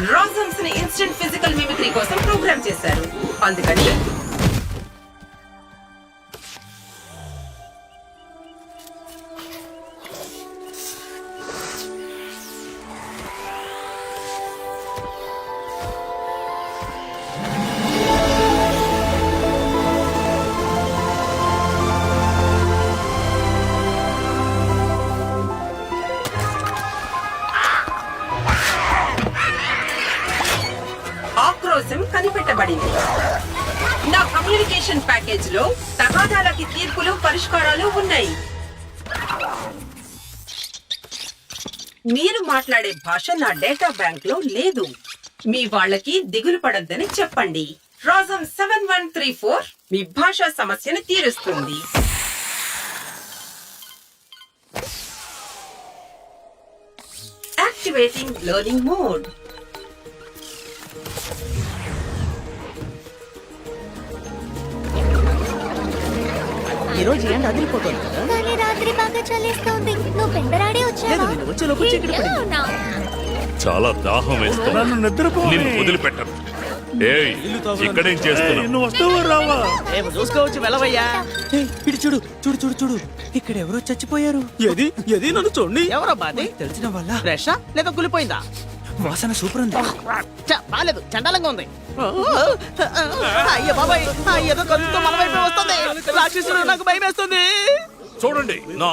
రాజమ్స్ ని instant physical mimicry కోసం programme చేశారు. అందుకని ఆక్రోశం కనిపెట్టబడింది. నా కమ్యూనికేషన్ ప్యాకేజ్ లో తగాదాలకి తీర్పులు, పరిష్కారాలు ఉన్నాయి. మీరు మాట్లాడే భాష నా డేటా బ్యాంక్ లో లేదు. మీ వాళ్ళకి దిగులు పడద్దని చెప్పండి. రాజం 7134 మీ భాషా సమస్యను తీరుస్తుంది. Activating learning mode. ఈ రోజు ఎండ అదిరిపోతుంది కదా. కానీ రాత్రి బాగా చలిస్తోంది. నువ్వు పెండరాడే వచ్చావా? నేను వచ్చేలోపు చీకటి పడింది. చాలా దాహం వేస్తుంది. నన్ను నిద్రపోని. నిన్ను వదిలిపెట్టను. ఏయ్, ఇక్కడేం చేస్తున్నావు? నువ్వు వస్తావా రావా? రేపు చూసుకోవచ్చు వెళ్ళవయ్యా. ఇటు చూడు చూడు చూడు చూడు, ఇక్కడ ఎవరో చచ్చిపోయారు. ఏది ఏది నన్ను చూడండి. ఎవరో బాధి తెలిసిన వాళ్ళ ఫ్రెషా లేదా కులిపోయిందా? వాసన సూపర్ ఉంది. బాలేదు, చండాలంగా ఉంది. అయ్యో బాబాయ్, ఏదో ఖర్చుతో మన వైపే వస్తుంది. రాక్షసుడు, నాకు భయం వేస్తుంది. చూడండి, నా